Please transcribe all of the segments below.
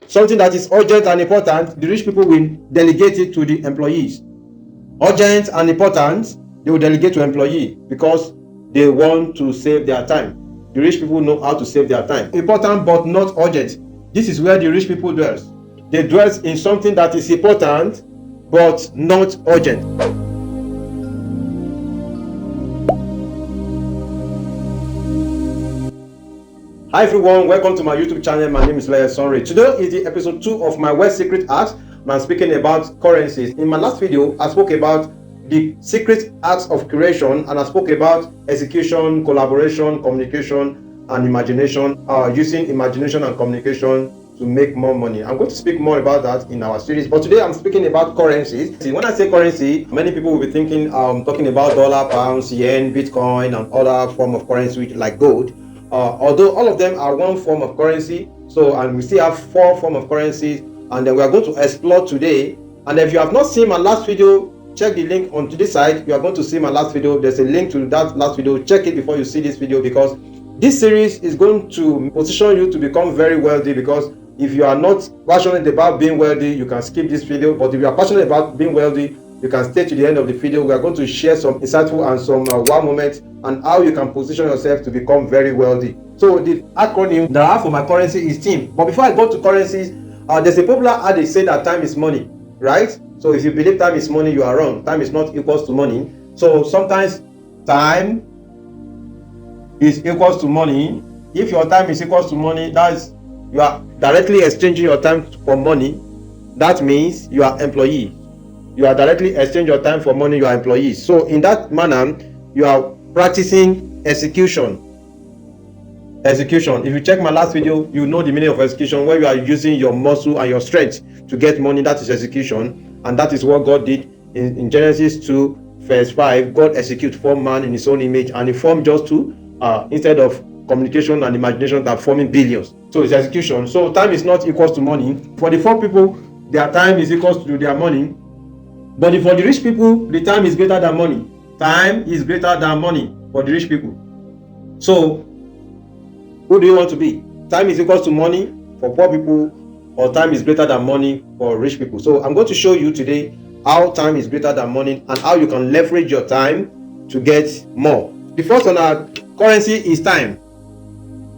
something that is urgent and important, the rich people will delegate it to the employees. Urgent and important, they will delegate to employee because they want to save their time. The rich people know how to save their time. Important but not urgent. This is where the rich people dwells. They dwell in something that is important but not urgent. Hi everyone, welcome to my YouTube channel. My name is Landlord. Today is the episode 2 of my Wealth Secret Acts. I'm speaking about currencies. In my last video, I spoke about the secret acts of creation, and I spoke about execution, collaboration, communication, and imagination, using imagination and communication to make more money. I'm going to speak more about that in our series, but today I'm speaking about currencies. When I say currency, many people will be thinking talking about dollar, pounds, yen, Bitcoin, and other form of currency like gold. Although all of them are one form of currency, and we still have 4 forms of currencies, and then we are going to explore today. And if you have not seen my last video, check the link on this side. You are going to see my last video. There's a link to that last video. Check it before you see this video, because this series is going to position you to become very wealthy. Because if you are not passionate about being wealthy, you can skip this video. But if you are passionate about being wealthy, you can stay to the end of the video. We are going to share some insightful and some wow moments and how you can position yourself to become very wealthy. So the acronym that I have for my currency is TEAM. But before I go to currencies, there's a popular adage say that time is money, right? So if you believe time is money, you are wrong. Time is not equals to money. So sometimes time is equals to money. If your time is equals to money, that's you are directly exchanging your time for money. That means you are employee. You are directly exchanging your time for money. You are employees. So in that manner, you are practicing execution. If you check my last video, you know the meaning of execution, where you are using your muscle and your strength to get money. That is execution, and that is what God did in Genesis 2 verse 5. God executed, formed man in his own image, and he formed just 2 instead of communication and imagination that forming billions. So it's execution. So time is not equals to money. For the 4 people, their time is equals to their money. But for the rich people, the time is greater than money. Time is greater than money for the rich people. So who do you want to be? Time is equals to money for poor people, or time is greater than money for rich people? So I'm going to show you today how time is greater than money and how you can leverage your time to get more. The first on our currency is time.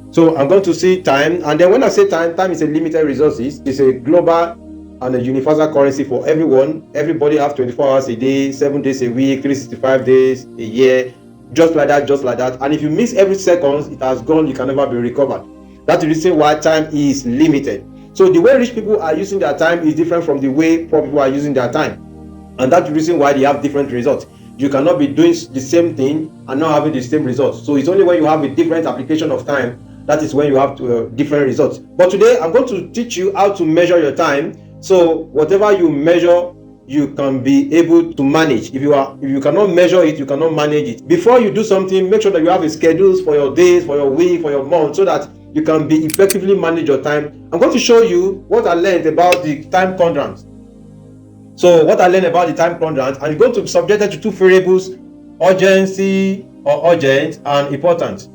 So I'm going to see time, and then when I say time, time is a limited resources. It's a global and a universal currency for everyone. Everybody have 24 hours a day, 7 days a week, 365 days a year, just like that. And if you miss every second, it has gone. You can never be recovered. That's the reason why time is limited. So the way rich people are using their time is different from the way poor people are using their time, and that's the reason why they have different results. You cannot be doing the same thing and not having the same results. So it's only when you have a different application of time, that is when you have different results. But today I'm going to teach you how to measure your time. So whatever you measure, you can be able to manage. If you cannot measure it, you cannot manage it. Before you do something, make sure that you have a schedule for your days, for your week, for your month, so that you can be effectively manage your time. I'm going to show you what I learned about the time quadrant. So what I learned about the time quadrant, and it's going to be subjected to 2 variables: urgency or urgent and important.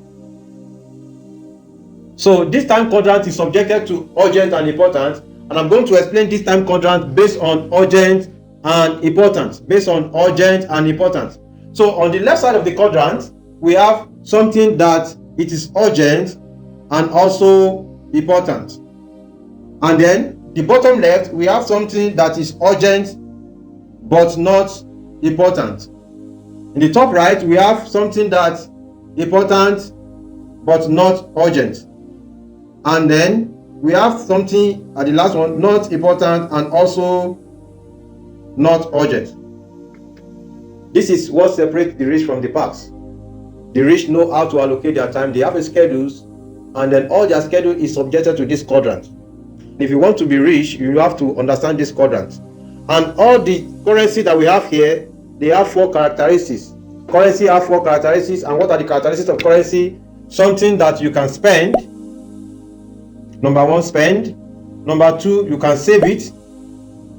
So this time quadrant is subjected to urgent and important, and I'm going to explain this time quadrant based on urgent and important. So on the left side of the quadrant, we have something that it is urgent and also important. And then the bottom left, we have something that is urgent but not important. In the top right, we have something that's important but not urgent. And then we have something at the last one, not important and also not urgent. This is what separates the rich from the past. The rich know how to allocate their time. They have a schedules, and then all their schedule is subjected to this quadrant. If you want to be rich, you have to understand this quadrant. And all the currency that we have here, they have 4 characteristics. Currency have 4 characteristics. And what are the characteristics of currency? Something that you can spend. Number 1, spend. Number 2, you can save it.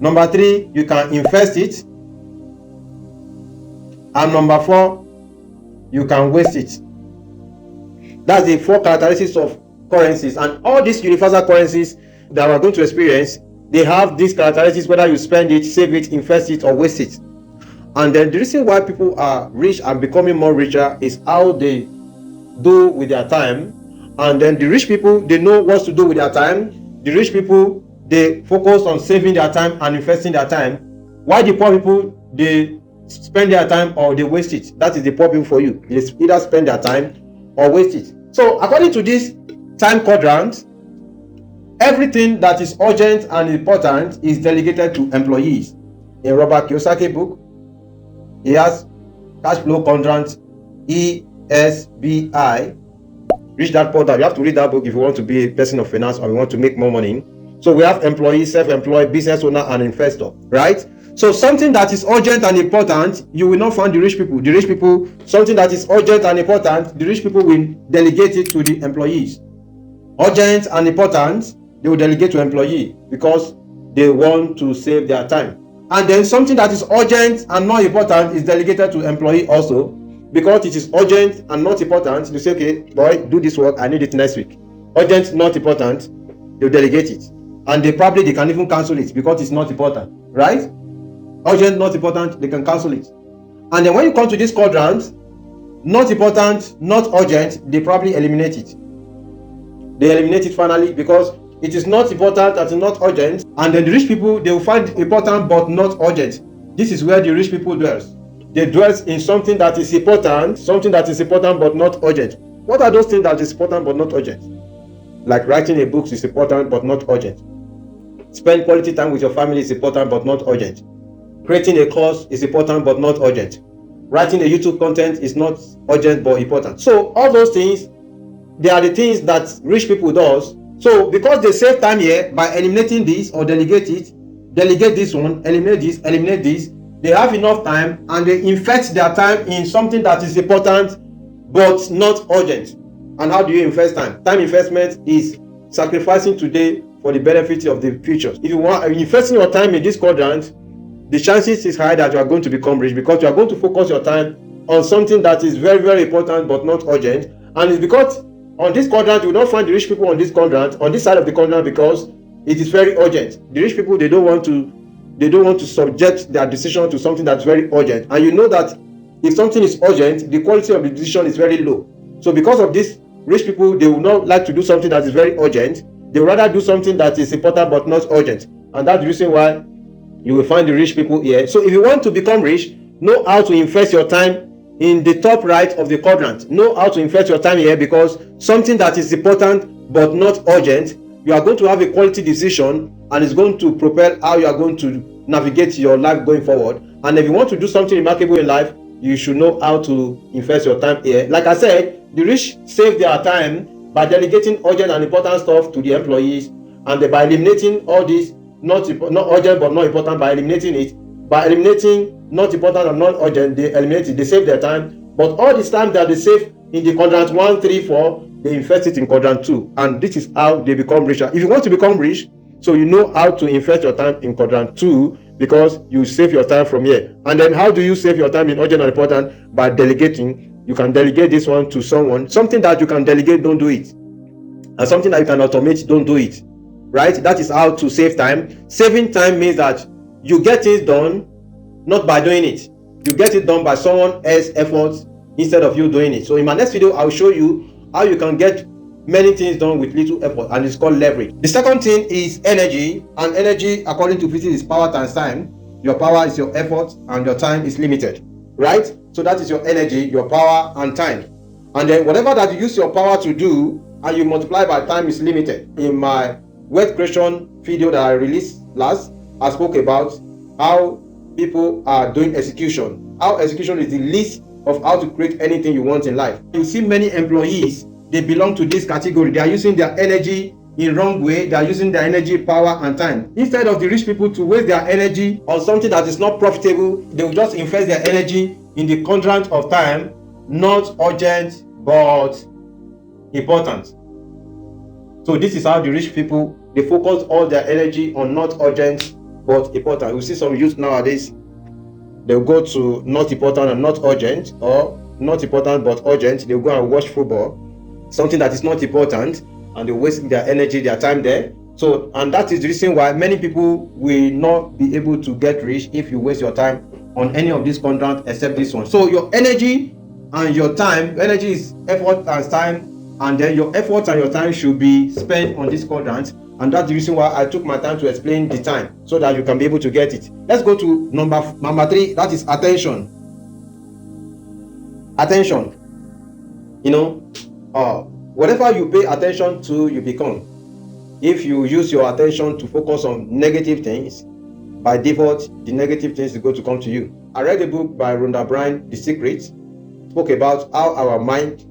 Number 3, you can invest it. And number 4, you can waste it. That's the 4 characteristics of currencies. And all these universal currencies, that we're going to experience, they have these characteristics, whether you spend it, save it, invest it, or waste it. And then the reason why people are rich and becoming more richer is how they do with their time. And then the rich people, they know what to do with their time. The rich people, they focus on saving their time and investing their time. While the poor people, they spend their time or they waste it. That is the poor people for you. They either spend their time or waste it. So according to this time quadrant, everything that is urgent and important is delegated to employees. In Robert Kiyosaki book, he has cash flow quadrant ESBI. Reach that quadrant. You have to read that book if you want to be a person of finance or you want to make more money. So we have employee, self-employed, business owner, and investor, right? So something that is urgent and important, you will not find the rich people. The rich people, something that is urgent and important, the rich people will delegate it to the employees. Urgent and important, they will delegate to employee because they want to save their time. And then something that is urgent and not important is delegated to employee also, because it is urgent and not important. You say, okay, boy, do this work, I need it next week. Urgent, not important, they'll delegate it. And they can even cancel it because it's not important, right? Urgent, not important, they can cancel it. And then when you come to this quadrant, not important, not urgent, they probably eliminate it. They eliminate it finally because it is not important and not urgent. And then the rich people, they will find important but not urgent. This is where the rich people dwells. They dwell in something that is important but not urgent. What are those things that is important but not urgent? Like writing a book is important but not urgent. Spend quality time with your family is important but not urgent. Creating a course is important but not urgent. Writing a YouTube content is not urgent but important. So all those things, they are the things that rich people does. So because they save time here by eliminating this or delegate this one, eliminate this, they have enough time and they invest their time in something that is important but not urgent. And how do you invest time? Time investment is sacrificing today for the benefit of the future. If you want investing your time in this quadrant, the chances is high that you are going to become rich because you are going to focus your time on something that is very, very important but not urgent. And it's because on this quadrant, you will not find the rich people on this quadrant, on this side of the quadrant, because it is very urgent. The rich people, they don't want to subject their decision to something that's very urgent. And you know that if something is urgent, the quality of the decision is very low. So because of this, rich people, they will not like to do something that is very urgent. They would rather do something that is important but not urgent. And that's the reason why you will find the rich people here. So if you want to become rich, know how to invest your time in the top right of the quadrant. Know how to invest your time here, because something that is important but not urgent, you are going to have a quality decision and it's going to propel how you are going to navigate your life going forward. And if you want to do something remarkable in life, you should know how to invest your time here. Like I said, the rich save their time by delegating urgent and important stuff to the employees, and by eliminating all this not urgent but not important, by eliminating not important and not urgent, they eliminate it, they save their time. But all this time that they save in the quadrant 1, 3, 4, they invest it in quadrant 2, and this is how they become richer. If you want to become rich, so you know how to invest your time in quadrant 2, because you save your time from here. And then how do you save your time in urgent and important? By delegating. You can delegate this one to someone. Something that you can delegate, don't do it. And something that you can automate, don't do it. Right? That is how to save time. Saving time means that you get things done not by doing it. You get it done by someone else's efforts instead of you doing it. So in my next video, I'll show you how you can get many things done with little effort, and it's called leverage. The second thing is energy, and energy, according to physics, is power times time. Your power is your effort and your time is limited, right? So that is your energy, your power and time. And then whatever that you use your power to do and you multiply by time is limited. In my wealth creation video that I released last, I spoke about how people are doing execution. How execution is the list of how to create anything you want in life. You see many employees, they belong to this category. They are using their energy in wrong way. They are using their energy, power and time. Instead of the rich people to waste their energy on something that is not profitable, they will just invest their energy in the quadrant of time, not urgent but important. So this is how the rich people, they focus all their energy on not urgent but important. We see some youth nowadays, they'll go to not important and not urgent, or not important but urgent. They'll go and watch football, something that is not important, and they waste their energy, their time there. So, and that is the reason why many people will not be able to get rich if you waste your time on any of these contracts except this one. So your energy and your time, energy is effort and time, and then your effort and your time should be spent on this quadrant. And that's the reason why I took my time to explain the time, so that you can be able to get it. Let's go to number 3. That is attention. Attention. Whatever you pay attention to, you become. If you use your attention to focus on negative things, by default, the negative things is going to come to you. I read a book by Rhonda Byrne, The Secret, spoke about how our mind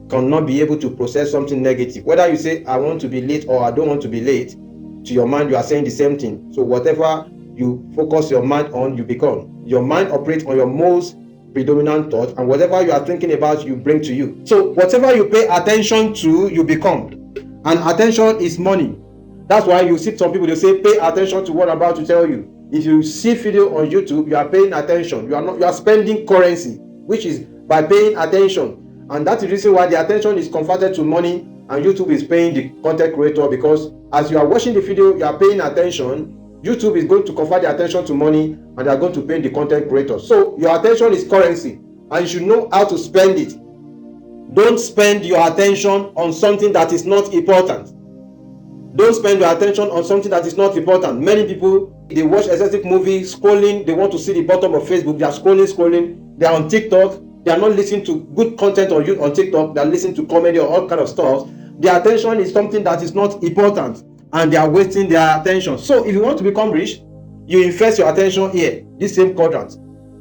cannot be able to process something negative. Whether you say, I want to be late or I don't want to be late, to your mind, you are saying the same thing. So whatever you focus your mind on, you become. Your mind operates on your most predominant thought, and whatever you are thinking about, you bring to you. So whatever you pay attention to, you become. And attention is money. That's why you see some people, they say, pay attention to what I'm about to tell you. If you see video on YouTube, you are paying attention. You are spending currency, which is by paying attention. And that's the reason why the attention is converted to money, and YouTube is paying the content creator, because as you are watching the video, you are paying attention. YouTube is going to convert the attention to money, and they are going to pay the content creator. So your attention is currency, and you should know how to spend it. Don't spend your attention on something that is not important. Don't spend your attention on something that is not important. Many people, they watch excessive movies, scrolling, they want to see the bottom of Facebook, they are scrolling, they are on TikTok, they are not listening to good content on TikTok, they are listening to comedy or all kind of stuff. Their attention is something that is not important, and they are wasting their attention. So if you want to become rich, you invest your attention here, this same quadrant.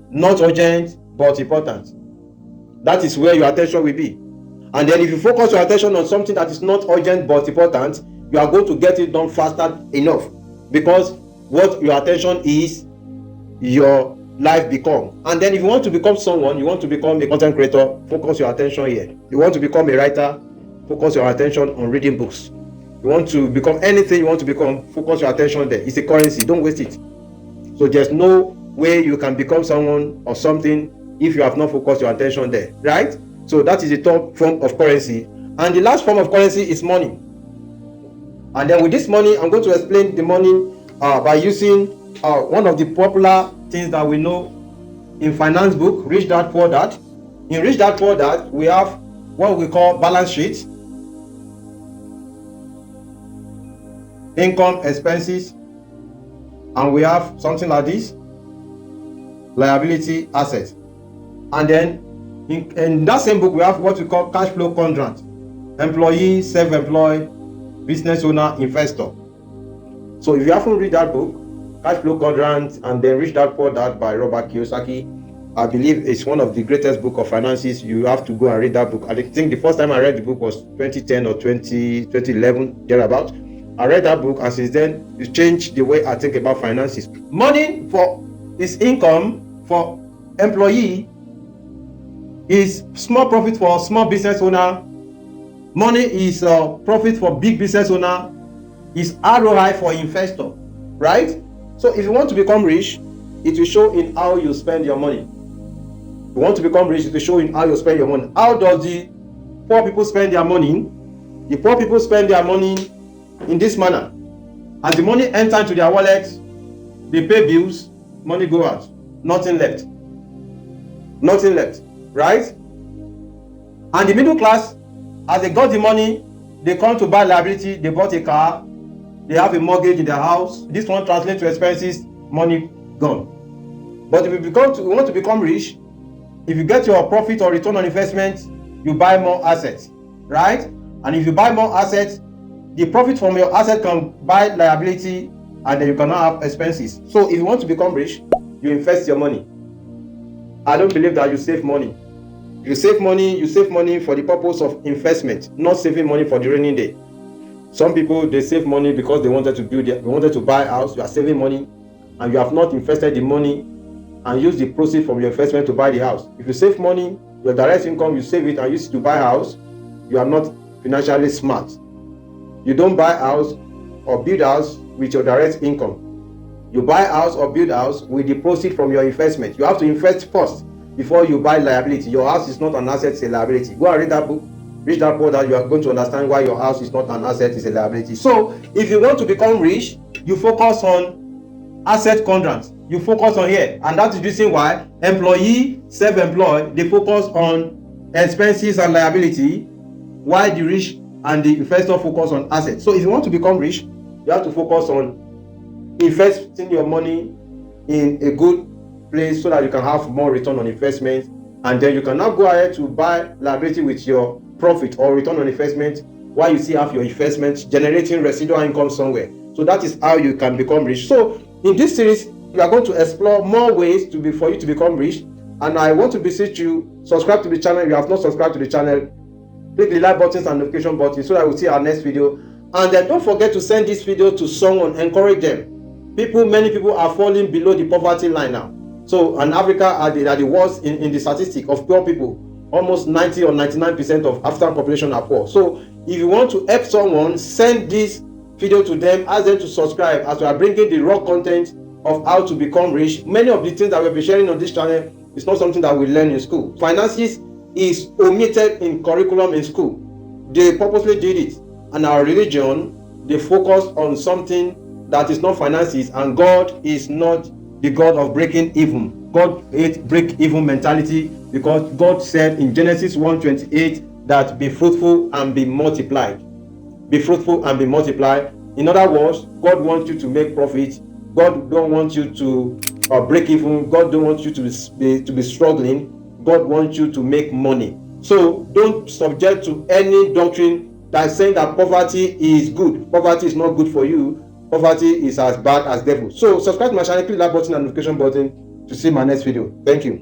Not urgent, but important. That is where your attention will be. And then if you focus your attention on something that is not urgent but important, you are going to get it done faster enough, because what your attention is, your life become. And then if you want to become someone, you want to become a content creator, focus your attention here. You want to become a writer, focus your attention on reading books. You want to become anything you want to become, focus your attention there. It's a currency, don't waste it. So there's no way you can become someone or something if you have not focused your attention there, right? So that is the top form of currency. And the last form of currency is money. And then with this money, I'm going to explain the money by using one of the popular things that we know in finance book, Rich Dad Poor Dad. In Rich Dad Poor Dad, we have what we call balance sheet, income, expenses, and we have something like this, liability, assets. And then in that same book, we have what we call cash flow quadrant, employee, self-employed, business owner, investor. So if you haven't read that book, Cash Flow Quadrant, and then Rich Dad Poor Dad by Robert Kiyosaki, I believe it's one of the greatest book of finances. You have to go and read that book. I think the first time I read the book was 2010 or 2011, thereabout. I read that book, and since then it changed the way I think about finances. Money for is income for employee, is small profit for small business owner. Money is profit for big business owner, is ROI for investor, right? So if you want to become rich, it will show in how you spend your money. If you want to become rich, it will show in how you spend your money. How does the poor people spend their money? The poor people spend their money in this manner. As the money enters into their wallet, they pay bills, money go out, nothing left. Nothing left, right? And the middle class, as they got the money, they come to buy liability, they bought a car, they have a mortgage in their house. This one translates to expenses, money gone. But if you want to become rich, if you get your profit or return on investment, you buy more assets, right? And if you buy more assets, the profit from your asset can buy liability, and then you cannot have expenses. So if you want to become rich, you invest your money. I don't believe that you save money. You save money for the purpose of investment, not saving money for the rainy day. Some people, they save money because they wanted to buy a house. You are saving money, and you have not invested the money and use the proceeds from your investment to buy the house. If you save money, your direct income, you save it and use it to buy a house, you are not financially smart. You don't buy a house or build a house with your direct income. You buy a house or build a house with the proceeds from your investment. You have to invest first before you buy liability. Your house is not an asset, it's a liability. Go and read that book. Rich Dad Poor Dad, you are going to understand why your house is not an asset, it's a liability. So if you want to become rich, you focus on asset quadrants. You focus on here, and that is the reason why employee, self-employed, they focus on expenses and liability, while the rich and the investor focus on assets. So if you want to become rich, you have to focus on investing your money in a good place so that you can have more return on investment, and then you can now go ahead to buy liability with your profit or return on investment while you still have your investment generating residual income somewhere. So that is how you can become rich. So in this series, we are going to explore more ways for you to become rich, and I want to beseech you, subscribe to the channel if you have not subscribed to the channel. Click the like buttons and notification button so that we'll see our next video. And then don't forget to send this video to someone, encourage them. Many people are falling below the poverty line now. So in Africa are the worst in the statistic of poor people. Almost 90 or 99% of African population are poor. So if you want to help someone, send this video to them, ask them to subscribe, as we are bringing the raw content of how to become rich. Many of the things that we'll be sharing on this channel is not something that we learn in school. Finances is omitted in curriculum in school. They purposely did it. And our religion, they focus on something that is not finances, and God is not the God of breaking even. God hates break even mentality, because God said in Genesis 1:28 that be fruitful and be multiplied. Be fruitful and be multiplied. In other words, God wants you to make profit. God don't want you to break even. God don't want you to be struggling. God wants you to make money. So don't subject to any doctrine that's saying that poverty is good. Poverty is not good for you. Poverty is as bad as devil. So subscribe to my channel, click that button and notification button to see my next video. Thank you.